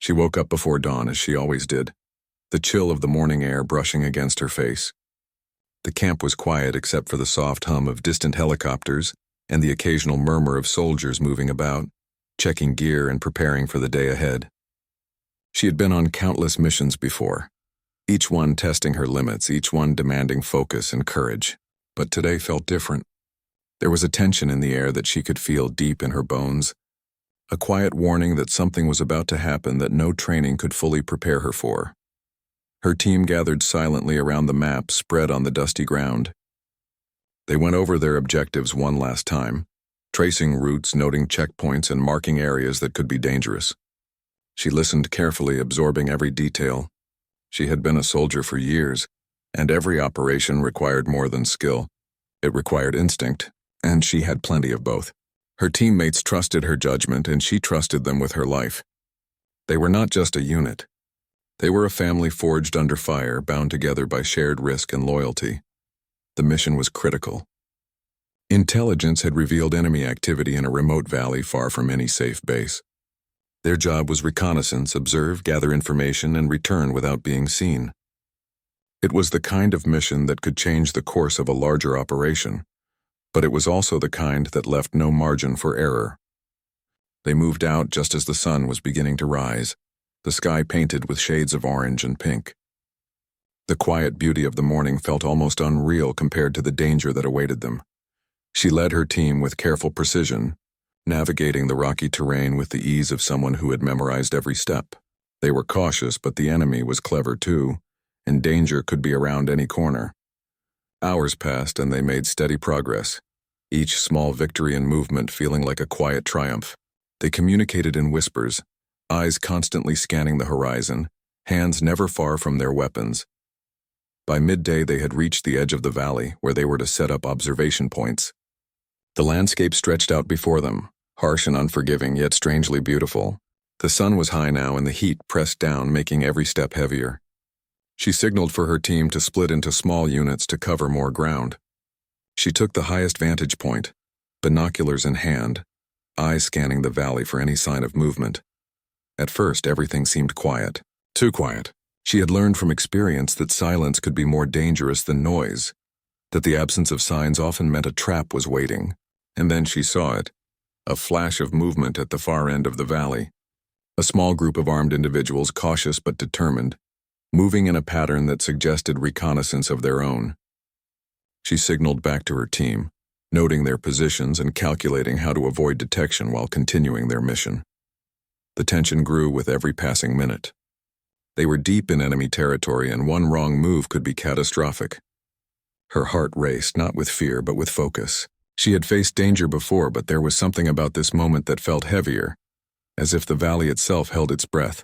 She woke up before dawn, as she always did, the chill of the morning air brushing against her face. The camp was quiet except for the soft hum of distant helicopters and the occasional murmur of soldiers moving about, checking gear and preparing for the day ahead. She had been on countless missions before, each one testing her limits, each one demanding focus and courage. But today felt different. There was a tension in the air that she could feel deep in her bones, a quiet warning that something was about to happen that no training could fully prepare her for. Her team gathered silently around the map spread on the dusty ground. They went over their objectives one last time, tracing routes, noting checkpoints, and marking areas that could be dangerous. She listened carefully, absorbing every detail. She had been a soldier for years, and every operation required more than skill. It required instinct, and she had plenty of both. Her teammates trusted her judgment, and she trusted them with her life. They were not just a unit. They were a family forged under fire, bound together by shared risk and loyalty. The mission was critical. Intelligence had revealed enemy activity in a remote valley far from any safe base. Their job was reconnaissance, observe, gather information, and return without being seen. It was the kind of mission that could change the course of a larger operation, but it was also the kind that left no margin for error. They moved out just as the sun was beginning to rise, the sky painted with shades of orange and pink. The quiet beauty of the morning felt almost unreal compared to the danger that awaited them. She led her team with careful precision, navigating the rocky terrain with the ease of someone who had memorized every step. They were cautious, but the enemy was clever too, and danger could be around any corner. Hours passed and they made steady progress, each small victory and movement feeling like a quiet triumph. They communicated in whispers, eyes constantly scanning the horizon, hands never far from their weapons. By midday they had reached the edge of the valley where they were to set up observation points. The landscape stretched out before them, harsh and unforgiving, yet strangely beautiful. The sun was high now and the heat pressed down, making every step heavier. She signaled for her team to split into small units to cover more ground. She took the highest vantage point, binoculars in hand, eyes scanning the valley for any sign of movement. At first, everything seemed quiet. Too quiet. She had learned from experience that silence could be more dangerous than noise, that the absence of signs often meant a trap was waiting. And then she saw it, a flash of movement at the far end of the valley. A small group of armed individuals, cautious but determined, moving in a pattern that suggested reconnaissance of their own. She signaled back to her team, noting their positions and calculating how to avoid detection while continuing their mission. The tension grew with every passing minute. They were deep in enemy territory, and one wrong move could be catastrophic. Her heart raced, not with fear, but with focus. She had faced danger before, but there was something about this moment that felt heavier, as if the valley itself held its breath,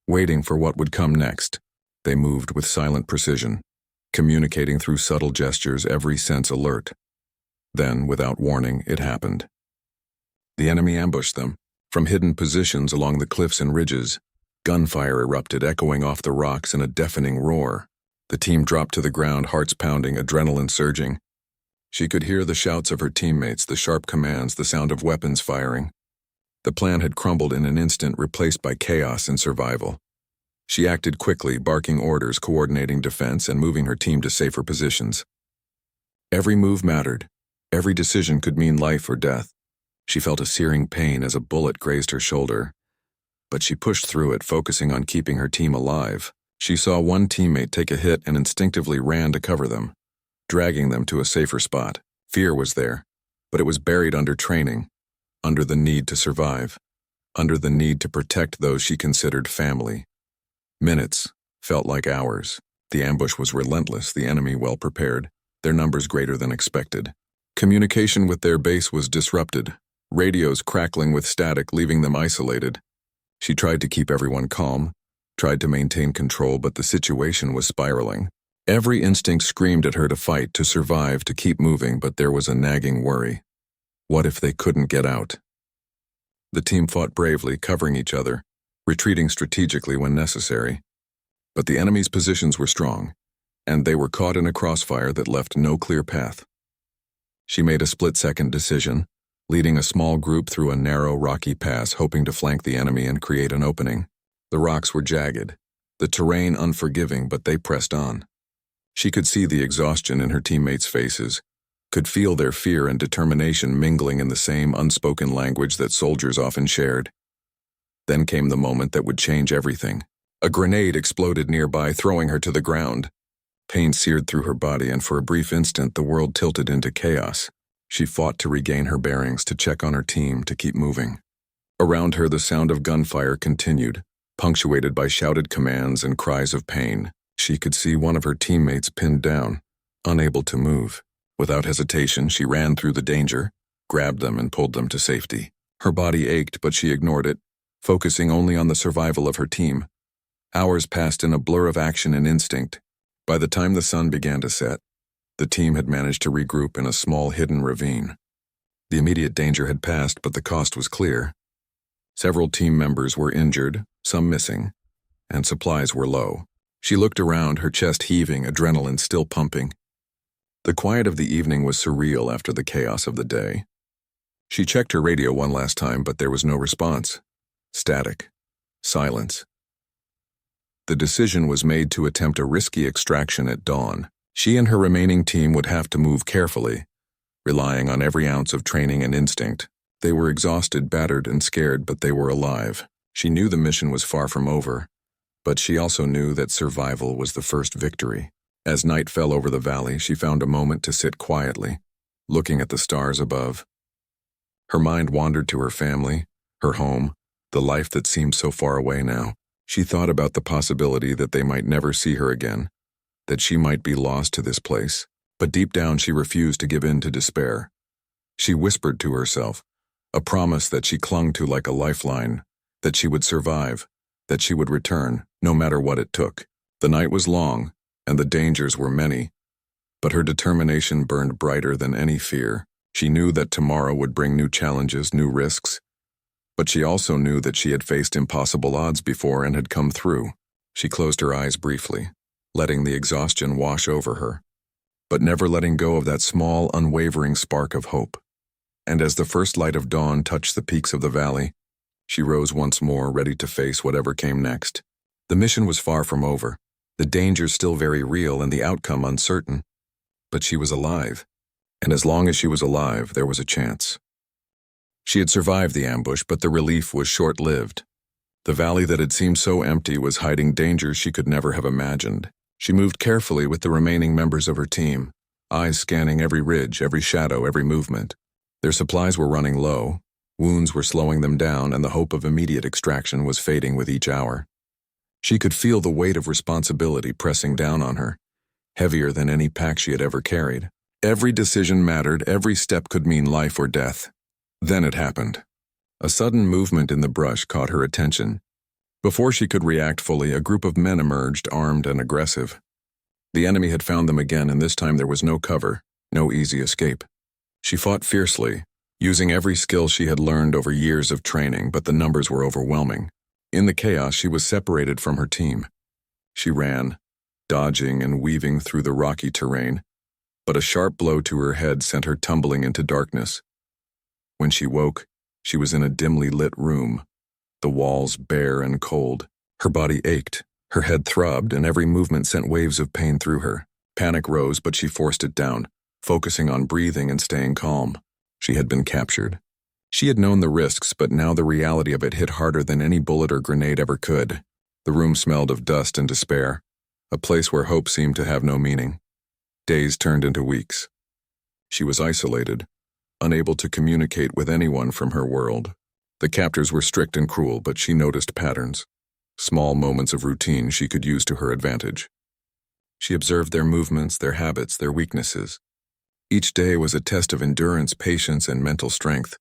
waiting for what would come next. They moved with silent precision, communicating through subtle gestures, every sense alert. Then, without warning, it happened. The enemy ambushed them. From hidden positions along the cliffs and ridges, gunfire erupted, echoing off the rocks in a deafening roar. The team dropped to the ground, hearts pounding, adrenaline surging. She could hear the shouts of her teammates, the sharp commands, the sound of weapons firing. The plan had crumbled in an instant, replaced by chaos and survival. She acted quickly, barking orders, coordinating defense, and moving her team to safer positions. Every move mattered. Every decision could mean life or death. She felt a searing pain as a bullet grazed her shoulder, but she pushed through it, focusing on keeping her team alive. She saw one teammate take a hit and instinctively ran to cover them, dragging them to a safer spot. Fear was there, but it was buried under training, under the need to survive, under the need to protect those she considered family. Minutes felt like hours. The ambush was relentless, the enemy well prepared, their numbers greater than expected. Communication with their base was disrupted, radios crackling with static, leaving them isolated. She tried to keep everyone calm, tried to maintain control, but the situation was spiraling. Every instinct screamed at her to fight, to survive, to keep moving, but there was a nagging worry. What if they couldn't get out? The team fought bravely, covering each other, retreating strategically when necessary. But the enemy's positions were strong, and they were caught in a crossfire that left no clear path. She made a split-second decision, leading a small group through a narrow, rocky pass, hoping to flank the enemy and create an opening. The rocks were jagged, the terrain unforgiving, but they pressed on. She could see the exhaustion in her teammates' faces, could feel their fear and determination mingling in the same unspoken language that soldiers often shared. Then came the moment that would change everything. A grenade exploded nearby, throwing her to the ground. Pain seared through her body, and for a brief instant the world tilted into chaos. She fought to regain her bearings, to check on her team, to keep moving. Around her the sound of gunfire continued, punctuated by shouted commands and cries of pain. She could see one of her teammates pinned down, unable to move. Without hesitation, she ran through the danger, grabbed them and pulled them to safety. Her body ached, but she ignored it, focusing only on the survival of her team. Hours passed in a blur of action and instinct. By the time the sun began to set, the team had managed to regroup in a small hidden ravine. The immediate danger had passed, but the cost was clear. Several team members were injured, some missing, and supplies were low. She looked around, her chest heaving, adrenaline still pumping. The quiet of the evening was surreal after the chaos of the day. She checked her radio one last time, but there was no response. Static. Silence. The decision was made to attempt a risky extraction at dawn. She and her remaining team would have to move carefully, relying on every ounce of training and instinct. They were exhausted, battered, and scared, but they were alive. She knew the mission was far from over, but she also knew that survival was the first victory. As night fell over the valley, she found a moment to sit quietly, looking at the stars above. Her mind wandered to her family, her home, the life that seemed so far away now. She thought about the possibility that they might never see her again, that she might be lost to this place. But deep down she refused to give in to despair. She whispered to herself, a promise that she clung to like a lifeline, that she would survive, that she would return, no matter what it took. The night was long, and the dangers were many, but her determination burned brighter than any fear. She knew that tomorrow would bring new challenges, new risks, but she also knew that she had faced impossible odds before and had come through. She closed her eyes briefly, letting the exhaustion wash over her, but never letting go of that small, unwavering spark of hope. And as the first light of dawn touched the peaks of the valley, she rose once more, ready to face whatever came next. The mission was far from over, the dangers still very real and the outcome uncertain, but she was alive, and as long as she was alive, there was a chance. She had survived the ambush, but the relief was short-lived. The valley that had seemed so empty was hiding dangers she could never have imagined. She moved carefully with the remaining members of her team, eyes scanning every ridge, every shadow, every movement. Their supplies were running low, wounds were slowing them down, and the hope of immediate extraction was fading with each hour. She could feel the weight of responsibility pressing down on her, heavier than any pack she had ever carried. Every decision mattered, every step could mean life or death. Then it happened. A sudden movement in the brush caught her attention. Before she could react fully, a group of men emerged, armed and aggressive. The enemy had found them again, and this time there was no cover, no easy escape. She fought fiercely, using every skill she had learned over years of training, but the numbers were overwhelming. In the chaos, she was separated from her team. She ran, dodging and weaving through the rocky terrain, but a sharp blow to her head sent her tumbling into darkness. When she woke, she was in a dimly lit room, the walls bare and cold. Her body ached, her head throbbed, and every movement sent waves of pain through her. Panic rose, but she forced it down, focusing on breathing and staying calm. She had been captured. She had known the risks, but now the reality of it hit harder than any bullet or grenade ever could. The room smelled of dust and despair, a place where hope seemed to have no meaning. Days turned into weeks. She was isolated, unable to communicate with anyone from her world. The captors were strict and cruel, but she noticed patterns, small moments of routine she could use to her advantage. She observed their movements, their habits, their weaknesses. Each day was a test of endurance, patience, and mental strength.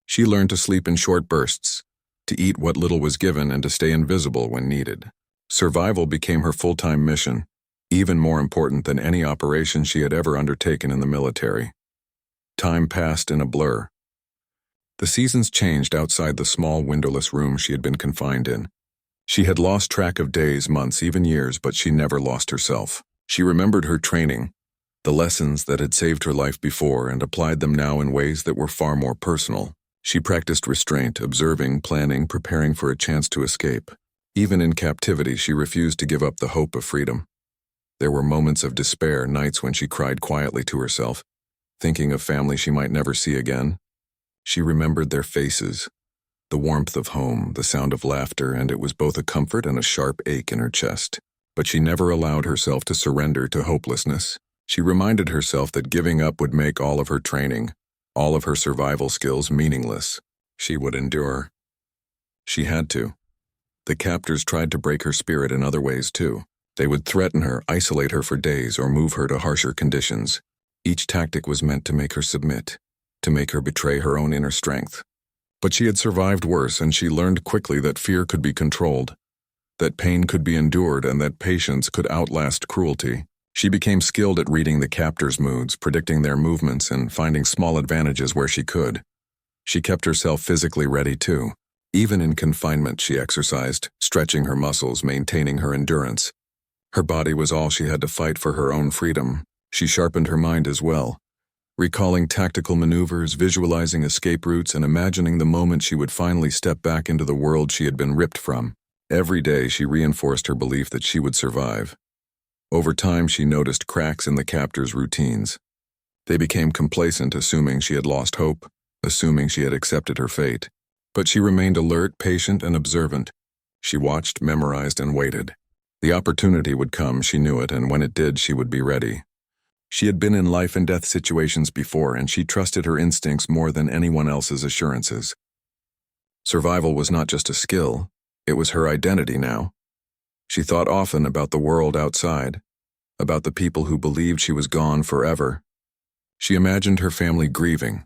She learned to sleep in short bursts, to eat what little was given, and to stay invisible when needed. Survival became her full-time mission, even more important than any operation she had ever undertaken in the military. Time passed in a blur. The seasons changed outside the small windowless room she had been confined in. She had lost track of days, months, even years, but she never lost herself. She remembered her training, the lessons that had saved her life before, and applied them now in ways that were far more personal. She practiced restraint, observing, planning, preparing for a chance to escape. Even in captivity, she refused to give up the hope of freedom. There were moments of despair, nights when she cried quietly to herself, thinking of family she might never see again. She remembered their faces, the warmth of home, the sound of laughter, and it was both a comfort and a sharp ache in her chest. But she never allowed herself to surrender to hopelessness. She reminded herself that giving up would make all of her training, all of her survival skills meaningless. She would endure. She had to. The captors tried to break her spirit in other ways too. They would threaten her, isolate her for days, or move her to harsher conditions. Each tactic was meant to make her submit, to make her betray her own inner strength. But she had survived worse, and she learned quickly that fear could be controlled, that pain could be endured, and that patience could outlast cruelty. She became skilled at reading the captors' moods, predicting their movements, and finding small advantages where she could. She kept herself physically ready too. Even in confinement, she exercised, stretching her muscles, maintaining her endurance. Her body was all she had to fight for her own freedom. She sharpened her mind as well, recalling tactical maneuvers, visualizing escape routes, and imagining the moment she would finally step back into the world she had been ripped from. Every day she reinforced her belief that she would survive. Over time, she noticed cracks in the captors' routines. They became complacent, assuming she had lost hope, assuming she had accepted her fate. But she remained alert, patient, and observant. She watched, memorized, and waited. The opportunity would come, she knew it, and when it did, she would be ready. She had been in life and death situations before, and she trusted her instincts more than anyone else's assurances. Survival was not just a skill, it was her identity now. She thought often about the world outside, about the people who believed she was gone forever. She imagined her family grieving,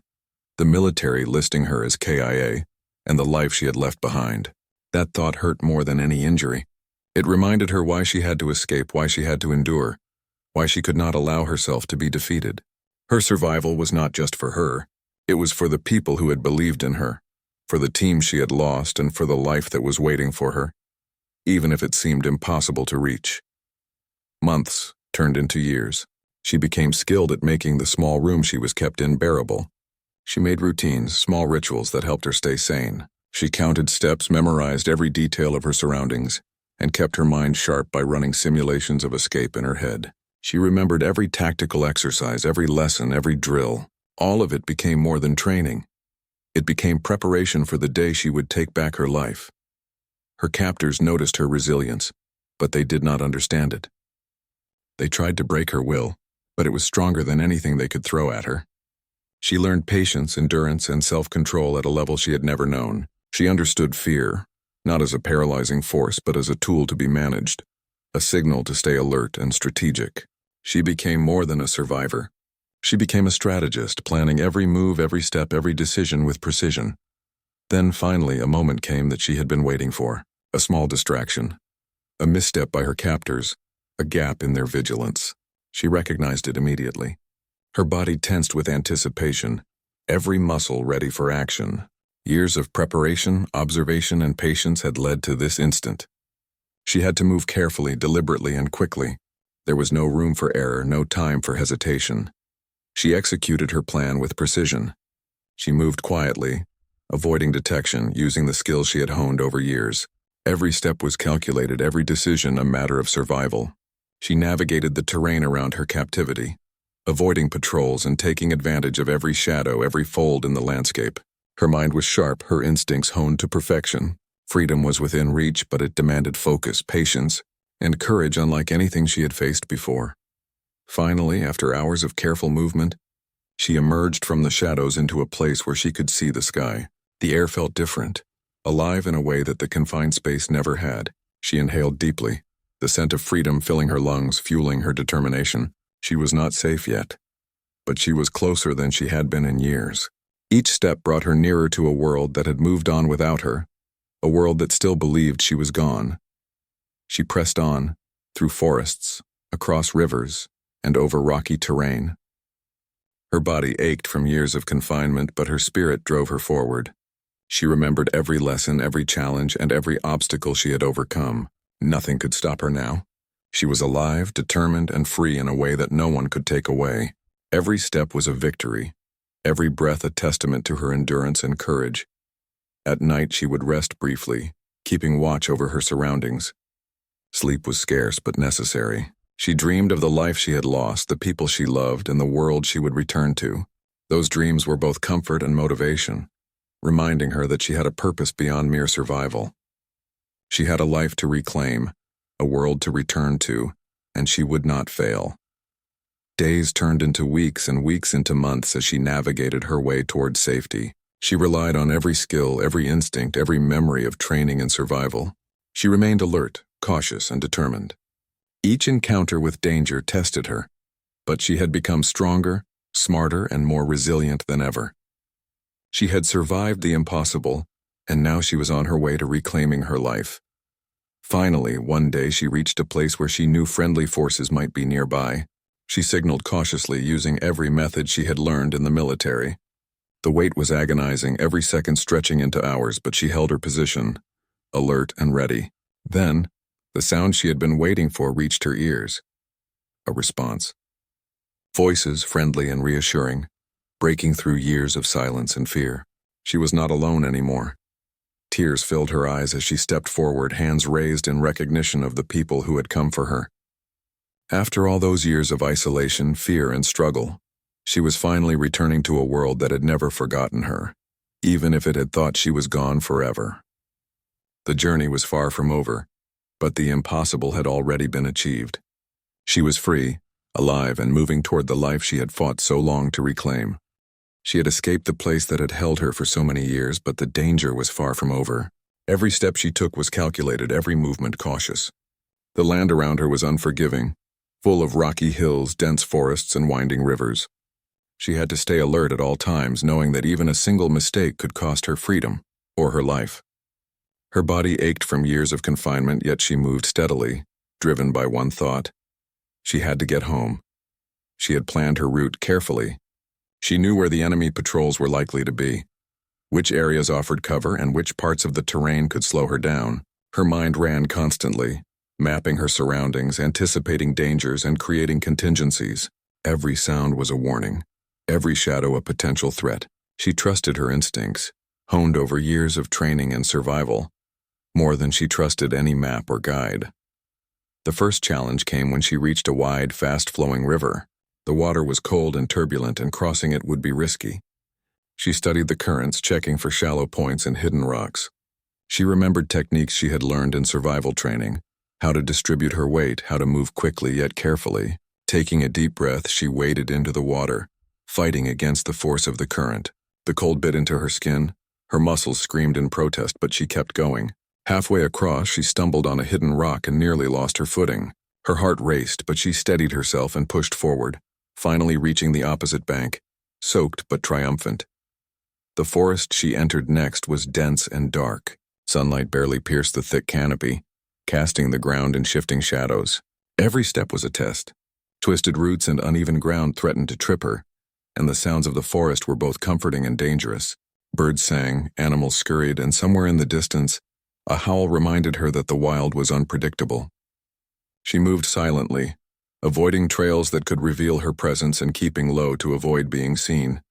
the military listing her as KIA, and the life she had left behind. That thought hurt more than any injury. It reminded her why she had to escape, why she had to endure, why she could not allow herself to be defeated. Her survival was not just for her. It was for the people who had believed in her, for the team she had lost, and for the life that was waiting for her, even if it seemed impossible to reach. Months turned into years. She became skilled at making the small room she was kept in bearable. She made routines, small rituals that helped her stay sane. She counted steps, memorized every detail of her surroundings, and kept her mind sharp by running simulations of escape in her head. She remembered every tactical exercise, every lesson, every drill. All of it became more than training. It became preparation for the day she would take back her life. Her captors noticed her resilience, but they did not understand it. They tried to break her will, but it was stronger than anything they could throw at her. She learned patience, endurance, and self-control at a level she had never known. She understood fear, not as a paralyzing force, but as a tool to be managed, a signal to stay alert and strategic. She became more than a survivor. She became a strategist, planning every move, every step, every decision with precision. Then finally, a moment came that she had been waiting for. A small distraction, a misstep by her captors, a gap in their vigilance. She recognized it immediately. Her body tensed with anticipation, every muscle ready for action. Years of preparation, observation, and patience had led to this instant. She had to move carefully, deliberately, and quickly. There was no room for error, no time for hesitation. She executed her plan with precision. She moved quietly, avoiding detection, using the skills she had honed over years. Every step was calculated, every decision a matter of survival. She navigated the terrain around her captivity, avoiding patrols and taking advantage of every shadow, every fold in the landscape. Her mind was sharp, her instincts honed to perfection. Freedom was within reach, but it demanded focus, patience, and courage unlike anything she had faced before. Finally, after hours of careful movement, she emerged from the shadows into a place where she could see the sky. The air felt different, alive in a way that the confined space never had. She inhaled deeply, the scent of freedom filling her lungs, fueling her determination. She was not safe yet, but she was closer than she had been in years. Each step brought her nearer to a world that had moved on without her, a world that still believed she was gone. She pressed on, through forests, across rivers, and over rocky terrain. Her body ached from years of confinement, but her spirit drove her forward. She remembered every lesson, every challenge, and every obstacle she had overcome. Nothing could stop her now. She was alive, determined, and free in a way that no one could take away. Every step was a victory, every breath a testament to her endurance and courage. At night she would rest briefly, keeping watch over her surroundings. Sleep was scarce but necessary. She dreamed of the life she had lost, the people she loved, and the world she would return to. Those dreams were both comfort and motivation, reminding her that she had a purpose beyond mere survival. She had a life to reclaim, a world to return to, and she would not fail. Days turned into weeks and weeks into months as she navigated her way toward safety. She relied on every skill, every instinct, every memory of training and survival. She remained alert, cautious, and determined. Each encounter with danger tested her, but she had become stronger, smarter, and more resilient than ever. She had survived the impossible, and now she was on her way to reclaiming her life. Finally, one day she reached a place where she knew friendly forces might be nearby. She signaled cautiously, using every method she had learned in the military. The wait was agonizing, every second stretching into hours, but she held her position, alert and ready. Then, the sound she had been waiting for reached her ears. A response. Voices, friendly and reassuring, breaking through years of silence and fear. She was not alone anymore. Tears filled her eyes as she stepped forward, hands raised in recognition of the people who had come for her. After all those years of isolation, fear, and struggle, she was finally returning to a world that had never forgotten her, even if it had thought she was gone forever. The journey was far from over, but the impossible had already been achieved. She was free, alive, and moving toward the life she had fought so long to reclaim. She had escaped the place that had held her for so many years, but the danger was far from over. Every step she took was calculated, every movement cautious. The land around her was unforgiving, full of rocky hills, dense forests, and winding rivers. She had to stay alert at all times, knowing that even a single mistake could cost her freedom or her life. Her body ached from years of confinement, yet she moved steadily, driven by one thought. She had to get home. She had planned her route carefully. She knew where the enemy patrols were likely to be, which areas offered cover, and which parts of the terrain could slow her down. Her mind ran constantly, mapping her surroundings, anticipating dangers, and creating contingencies. Every sound was a warning, every shadow a potential threat. She trusted her instincts, honed over years of training and survival, more than she trusted any map or guide. The first challenge came when she reached a wide, fast-flowing river. The water was cold and turbulent, and crossing it would be risky. She studied the currents, checking for shallow points and hidden rocks. She remembered techniques she had learned in survival training, how to distribute her weight, how to move quickly yet carefully. Taking a deep breath, she waded into the water, fighting against the force of the current. The cold bit into her skin. Her muscles screamed in protest, but she kept going. Halfway across, she stumbled on a hidden rock and nearly lost her footing. Her heart raced, but she steadied herself and pushed forward, finally reaching the opposite bank, soaked but triumphant. The forest she entered next was dense and dark. Sunlight barely pierced the thick canopy, casting the ground in shifting shadows. Every step was a test. Twisted roots and uneven ground threatened to trip her, and the sounds of the forest were both comforting and dangerous. Birds sang, animals scurried, and somewhere in the distance, a howl reminded her that the wild was unpredictable. She moved silently, avoiding trails that could reveal her presence and keeping low to avoid being seen.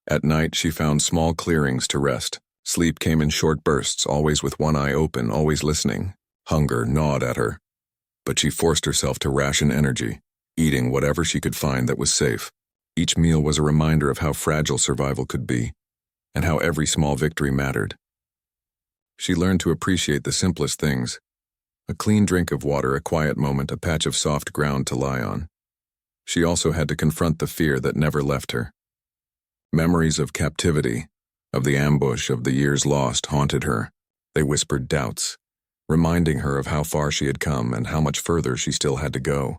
At night, she found small clearings to rest. Sleep came in short bursts, always with one eye open, always listening. Hunger gnawed at her, but she forced herself to ration energy, eating whatever she could find that was safe. Each meal was a reminder of how fragile survival could be, and how every small victory mattered. She learned to appreciate the simplest things: a clean drink of water, a quiet moment, a patch of soft ground to lie on. She also had to confront the fear that never left her. Memories of captivity, of the ambush, of the years lost haunted her. They whispered doubts, reminding her of how far she had come and how much further she still had to go.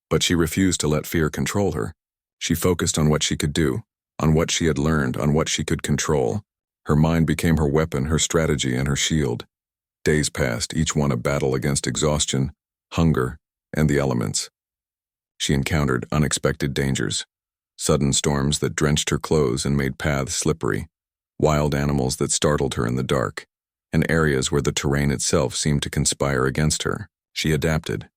But she refused to let fear control her. She focused on what she could do, on what she had learned, on what she could control. Her mind became her weapon, her strategy, and her shield. Days passed, each one a battle against exhaustion, hunger, and the elements. She encountered unexpected dangers, sudden storms that drenched her clothes and made paths slippery, wild animals that startled her in the dark, and areas where the terrain itself seemed to conspire against her. She adapted,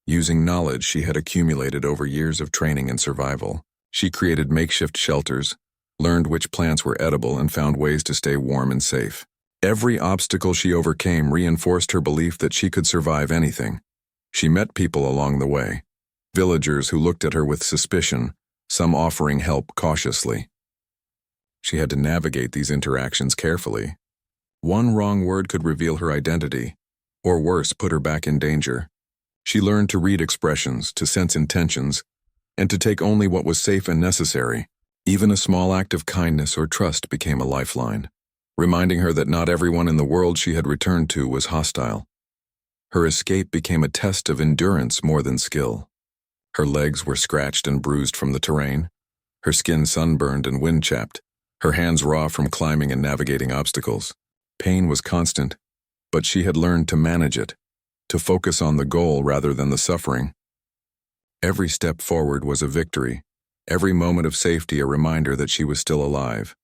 using knowledge she had accumulated over years of training and survival. She created makeshift shelters, learned which plants were edible, and found ways to stay warm and safe. Every obstacle she overcame reinforced her belief that she could survive anything. She met people along the way, villagers who looked at her with suspicion, some offering help cautiously. She had to navigate these interactions carefully. One wrong word could reveal her identity, or worse, put her back in danger. She learned to read expressions, to sense intentions, and to take only what was safe and necessary. Even a small act of kindness or trust became a lifeline, reminding her that not everyone in the world she had returned to was hostile. Her escape became a test of endurance more than skill. Her legs were scratched and bruised from the terrain, her skin sunburned and wind-chapped, her hands raw from climbing and navigating obstacles. Pain was constant, but she had learned to manage it, to focus on the goal rather than the suffering. Every step forward was a victory, every moment of safety a reminder that she was still alive.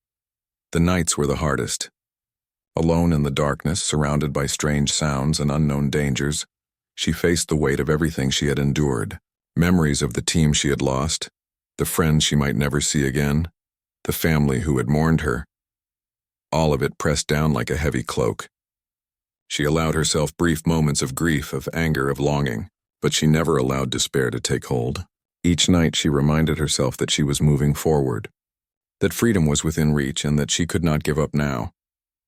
The nights were the hardest. Alone in the darkness, surrounded by strange sounds and unknown dangers, she faced the weight of everything she had endured. Memories of the team she had lost, the friends she might never see again, the family who had mourned her. All of it pressed down like a heavy cloak. She allowed herself brief moments of grief, of anger, of longing, but she never allowed despair to take hold. Each night she reminded herself that she was moving forward, that freedom was within reach and that she could not give up now.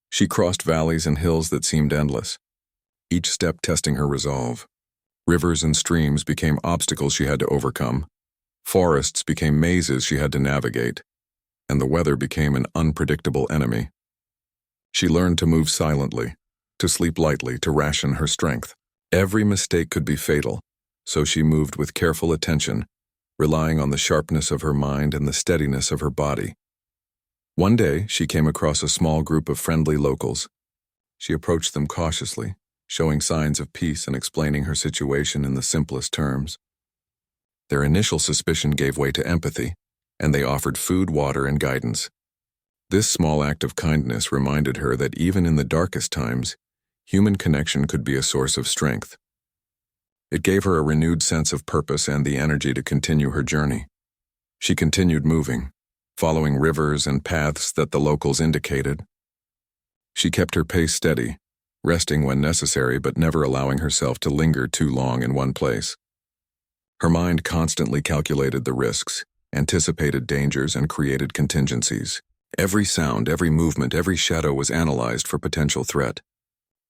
She crossed valleys and hills that seemed endless, each step testing her resolve. Rivers and streams became obstacles she had to overcome. Forests became mazes she had to navigate, and the weather became an unpredictable enemy. She learned to move silently, to sleep lightly, to ration her strength. Every mistake could be fatal, so she moved with careful attention, relying on the sharpness of her mind and the steadiness of her body. One day, she came across a small group of friendly locals. She approached them cautiously, showing signs of peace and explaining her situation in the simplest terms. Their initial suspicion gave way to empathy, and they offered food, water, and guidance. This small act of kindness reminded her that even in the darkest times, human connection could be a source of strength. It gave her a renewed sense of purpose and the energy to continue her journey. She continued moving, following rivers and paths that the locals indicated. She kept her pace steady, resting when necessary but never allowing herself to linger too long in one place. Her mind constantly calculated the risks, anticipated dangers, and created contingencies. Every sound, every movement, every shadow was analyzed for potential threat.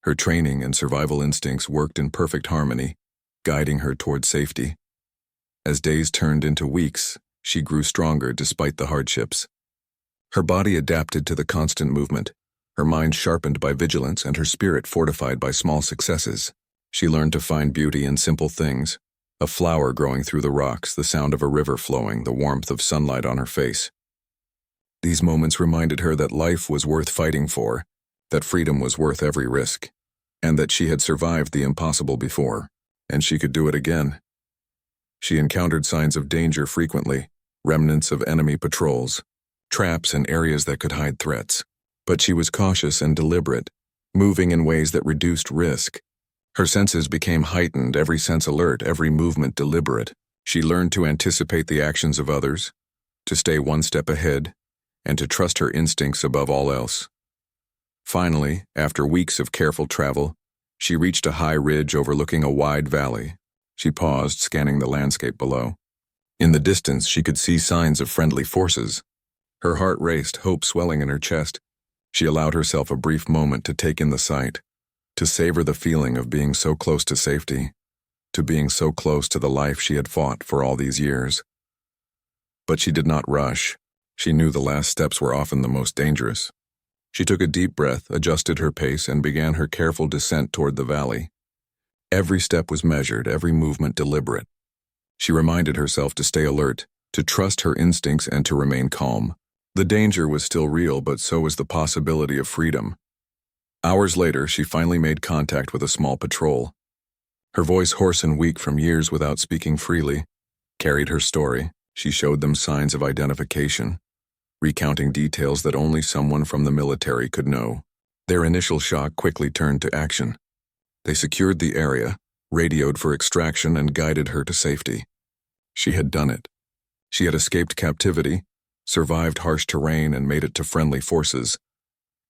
Her training and survival instincts worked in perfect harmony, guiding her toward safety. As days turned into weeks, she grew stronger despite the hardships. Her body adapted to the constant movement, her mind sharpened by vigilance and her spirit fortified by small successes. She learned to find beauty in simple things, a flower growing through the rocks, the sound of a river flowing, the warmth of sunlight on her face. These moments reminded her that life was worth fighting for, that freedom was worth every risk, and that she had survived the impossible before, and she could do it again. She encountered signs of danger frequently, remnants of enemy patrols, traps and areas that could hide threats. But she was cautious and deliberate, moving in ways that reduced risk. Her senses became heightened, every sense alert, every movement deliberate. She learned to anticipate the actions of others, to stay one step ahead, and to trust her instincts above all else. Finally, after weeks of careful travel, she reached a high ridge overlooking a wide valley. She paused, scanning the landscape below. In the distance, she could see signs of friendly forces. Her heart raced, hope swelling in her chest. She allowed herself a brief moment to take in the sight, to savor the feeling of being so close to safety, to being so close to the life she had fought for all these years. But she did not rush. She knew the last steps were often the most dangerous. She took a deep breath, adjusted her pace, and began her careful descent toward the valley. Every step was measured, every movement deliberate. She reminded herself to stay alert, to trust her instincts, and to remain calm. The danger was still real, but so was the possibility of freedom. Hours later, she finally made contact with a small patrol. Her voice, hoarse and weak from years without speaking freely, carried her story. She showed them signs of identification, recounting details that only someone from the military could know. Their initial shock quickly turned to action. They secured the area, radioed for extraction, and guided her to safety. She had done it. She had escaped captivity, survived harsh terrain, and made it to friendly forces.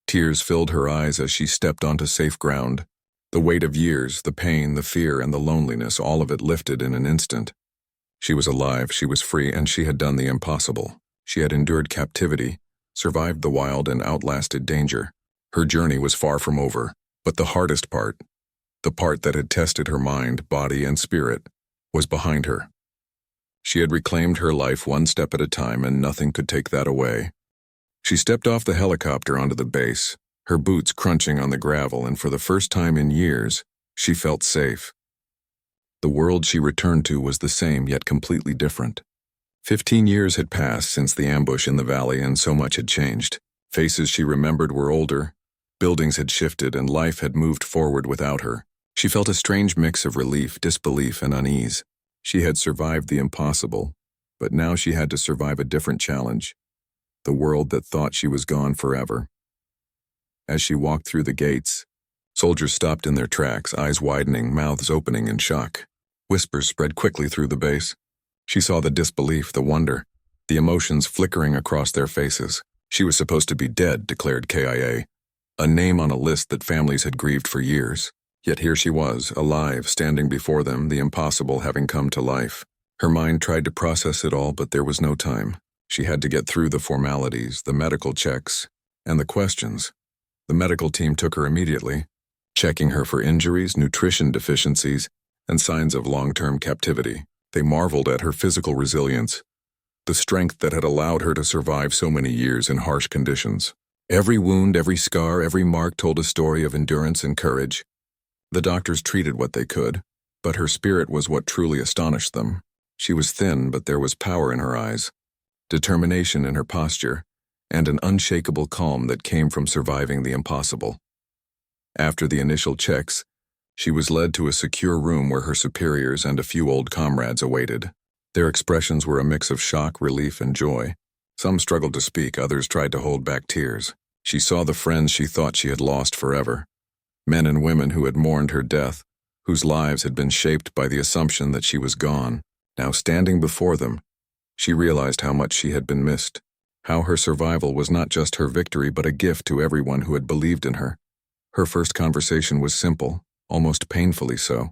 Tears filled her eyes as she stepped onto safe ground. The weight of years, the pain, the fear, and the loneliness, all of it lifted in an instant. She was alive, she was free, and she had done the impossible. She had endured captivity, survived the wild, and outlasted danger. Her journey was far from over, but the hardest part, the part that had tested her mind, body, and spirit, was behind her. She had reclaimed her life one step at a time, and nothing could take that away. She stepped off the helicopter onto the base, her boots crunching on the gravel, and for the first time in years, she felt safe. The world she returned to was the same, yet completely different. 15 years had passed since the ambush in the valley, and so much had changed. Faces she remembered were older, buildings had shifted, and life had moved forward without her. She felt a strange mix of relief, disbelief, and unease. She had survived the impossible, but now she had to survive a different challenge. The world that thought she was gone forever. As she walked through the gates, soldiers stopped in their tracks, eyes widening, mouths opening in shock. Whispers spread quickly through the base. She saw the disbelief, the wonder, the emotions flickering across their faces. She was supposed to be dead, declared KIA, a name on a list that families had grieved for years. Yet here she was, alive, standing before them, the impossible having come to life. Her mind tried to process it all, but there was no time. She had to get through the formalities, the medical checks, and the questions. The medical team took her immediately, checking her for injuries, nutrition deficiencies, and signs of long-term captivity. They marveled at her physical resilience, the strength that had allowed her to survive so many years in harsh conditions. Every wound, every scar, every mark told a story of endurance and courage. The doctors treated what they could, but her spirit was what truly astonished them. She was thin, but there was power in her eyes, determination in her posture, and an unshakable calm that came from surviving the impossible. After the initial checks, she was led to a secure room where her superiors and a few old comrades awaited. Their expressions were a mix of shock, relief, and joy. Some struggled to speak, others tried to hold back tears. She saw the friends she thought she had lost forever. Men and women who had mourned her death, whose lives had been shaped by the assumption that she was gone. Now standing before them, she realized how much she had been missed, how her survival was not just her victory but a gift to everyone who had believed in her. Her first conversation was simple, almost painfully so.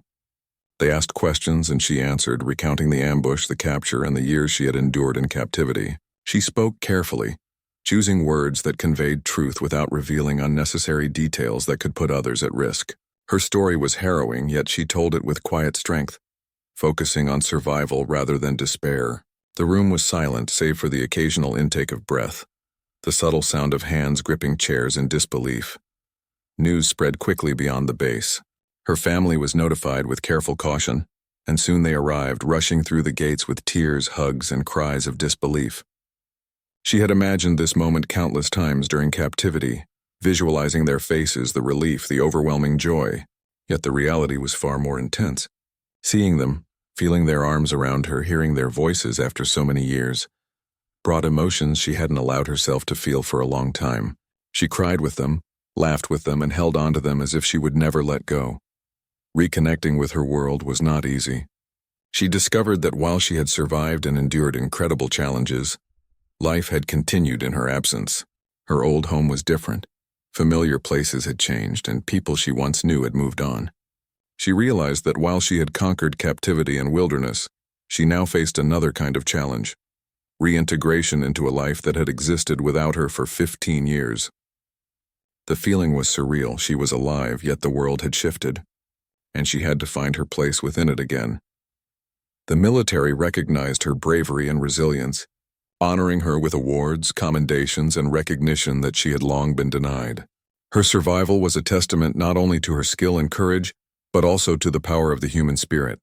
They asked questions and she answered, recounting the ambush, the capture, and the years she had endured in captivity. She spoke carefully, choosing words that conveyed truth without revealing unnecessary details that could put others at risk. Her story was harrowing, yet she told it with quiet strength, focusing on survival rather than despair. The room was silent, save for the occasional intake of breath, the subtle sound of hands gripping chairs in disbelief. News spread quickly beyond the base. Her family was notified with careful caution, and soon they arrived, rushing through the gates with tears, hugs, and cries of disbelief. She had imagined this moment countless times during captivity, visualizing their faces, the relief, the overwhelming joy. Yet the reality was far more intense. Seeing them, feeling their arms around her, hearing their voices after so many years, brought emotions she hadn't allowed herself to feel for a long time. She cried with them, laughed with them, and held on to them as if she would never let go. Reconnecting with her world was not easy. She discovered that while she had survived and endured incredible challenges, life had continued in her absence. Her old home was different. Familiar places had changed, and people she once knew had moved on. She realized that while she had conquered captivity and wilderness, she now faced another kind of challenge: reintegration into a life that had existed without her for 15 years. The feeling was surreal. She was alive, yet the world had shifted, and she had to find her place within it again. The military recognized her bravery and resilience, honoring her with awards, commendations, and recognition that she had long been denied. Her survival was a testament not only to her skill and courage, but also to the power of the human spirit.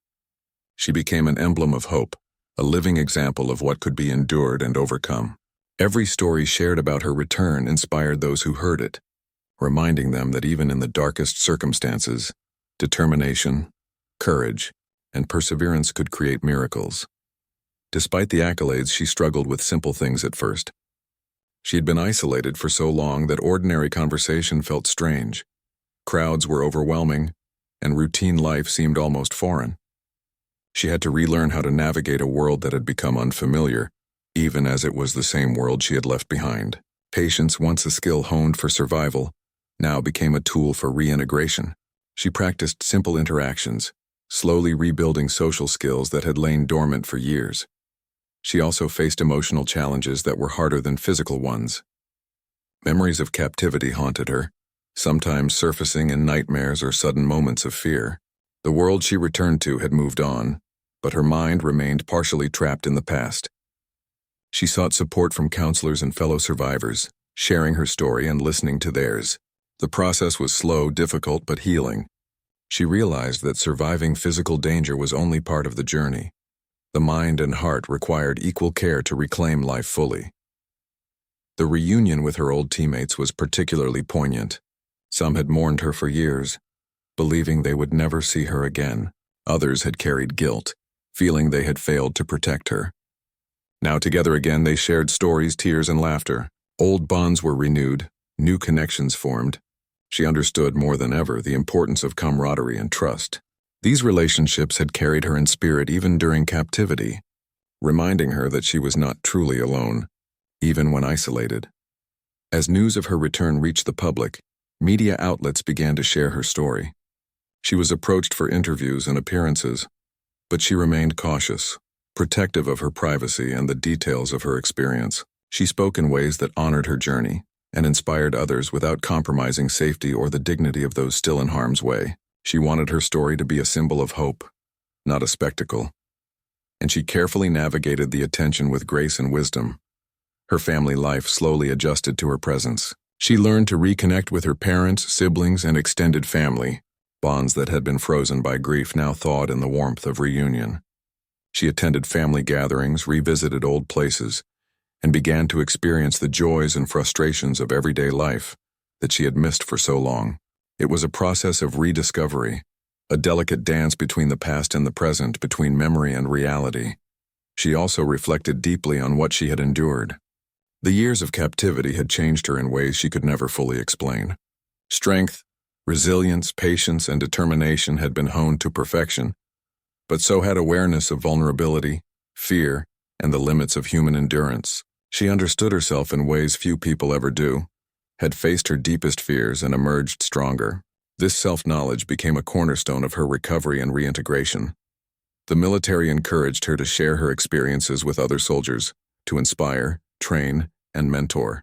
She became an emblem of hope, a living example of what could be endured and overcome. Every story shared about her return inspired those who heard it, reminding them that even in the darkest circumstances, determination, courage, and perseverance could create miracles. Despite the accolades, she struggled with simple things at first. She had been isolated for so long that ordinary conversation felt strange. Crowds were overwhelming, and routine life seemed almost foreign. She had to relearn how to navigate a world that had become unfamiliar, even as it was the same world she had left behind. Patience, once a skill honed for survival, now became a tool for reintegration. She practiced simple interactions, slowly rebuilding social skills that had lain dormant for years. She also faced emotional challenges that were harder than physical ones. Memories of captivity haunted her, sometimes surfacing in nightmares or sudden moments of fear. The world she returned to had moved on, but her mind remained partially trapped in the past. She sought support from counselors and fellow survivors, sharing her story and listening to theirs. The process was slow, difficult, but healing. She realized that surviving physical danger was only part of the journey. The mind and heart required equal care to reclaim life fully. The reunion with her old teammates was particularly poignant. Some had mourned her for years, believing they would never see her again. Others had carried guilt, feeling they had failed to protect her. Now together again, they shared stories, tears, and laughter. Old bonds were renewed, new connections formed. She understood more than ever the importance of camaraderie and trust. These relationships had carried her in spirit even during captivity, reminding her that she was not truly alone, even when isolated. As news of her return reached the public, media outlets began to share her story. She was approached for interviews and appearances, but she remained cautious, protective of her privacy and the details of her experience. She spoke in ways that honored her journey and inspired others without compromising safety or the dignity of those still in harm's way. She wanted her story to be a symbol of hope, not a spectacle, and she carefully navigated the attention with grace and wisdom. Her family life slowly adjusted to her presence. She learned to reconnect with her parents, siblings, and extended family. Bonds that had been frozen by grief now thawed in the warmth of reunion. She attended family gatherings, revisited old places, and began to experience the joys and frustrations of everyday life that she had missed for so long. It was a process of rediscovery, a delicate dance between the past and the present, between memory and reality. She also reflected deeply on what she had endured. The years of captivity had changed her in ways she could never fully explain. Strength, resilience, patience, and determination had been honed to perfection, but so had awareness of vulnerability, fear, and the limits of human endurance. She understood herself in ways few people ever do, had faced her deepest fears and emerged stronger. This self-knowledge became a cornerstone of her recovery and reintegration. The military encouraged her to share her experiences with other soldiers, to inspire, train, and mentor.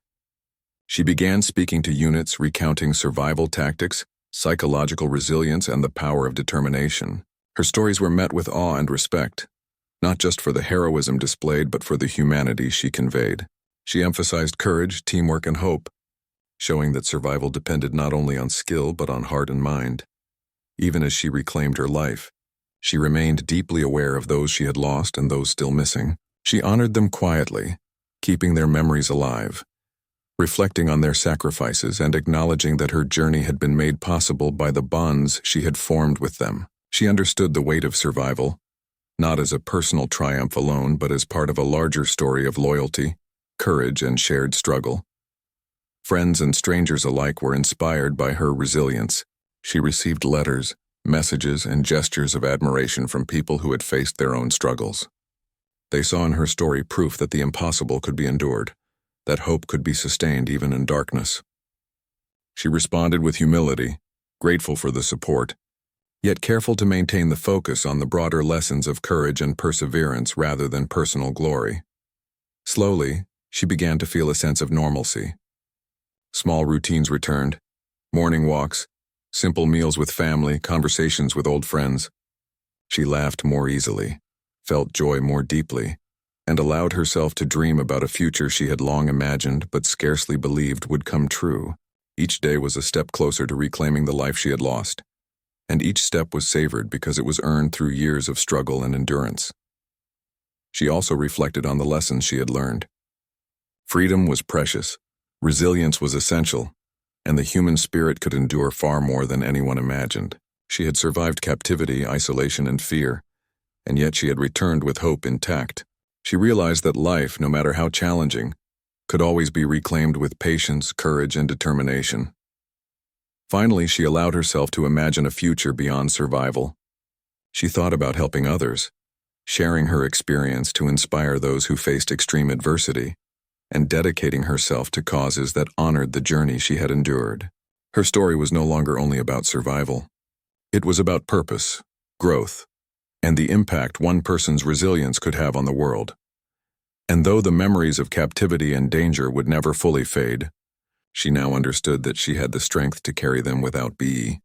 She began speaking to units, recounting survival tactics, psychological resilience, and the power of determination. Her stories were met with awe and respect, not just for the heroism displayed, but for the humanity she conveyed. She emphasized courage, teamwork, and hope, showing that survival depended not only on skill but on heart and mind. Even as she reclaimed her life, she remained deeply aware of those she had lost and those still missing. She honored them quietly, keeping their memories alive, reflecting on their sacrifices and acknowledging that her journey had been made possible by the bonds she had formed with them. She understood the weight of survival, not as a personal triumph alone, but as part of a larger story of loyalty, courage, and shared struggle. Friends and strangers alike were inspired by her resilience. She received letters, messages, and gestures of admiration from people who had faced their own struggles. They saw in her story proof that the impossible could be endured, that hope could be sustained even in darkness. She responded with humility, grateful for the support, yet careful to maintain the focus on the broader lessons of courage and perseverance rather than personal glory. Slowly, she began to feel a sense of normalcy. Small routines returned, morning walks, simple meals with family, conversations with old friends. She laughed more easily, felt joy more deeply, and allowed herself to dream about a future she had long imagined but scarcely believed would come true. Each day was a step closer to reclaiming the life she had lost, and each step was savored because it was earned through years of struggle and endurance. She also reflected on the lessons she had learned. Freedom was precious, resilience was essential, and the human spirit could endure far more than anyone imagined. She had survived captivity, isolation, and fear, and yet she had returned with hope intact. She realized that life, no matter how challenging, could always be reclaimed with patience, courage, and determination. Finally, she allowed herself to imagine a future beyond survival. She thought about helping others, sharing her experience to inspire those who faced extreme adversity, and dedicating herself to causes that honored the journey she had endured. Her story was no longer only about survival. It was about purpose, growth, and the impact one person's resilience could have on the world. And though the memories of captivity and danger would never fully fade, she now understood that she had the strength to carry them without be.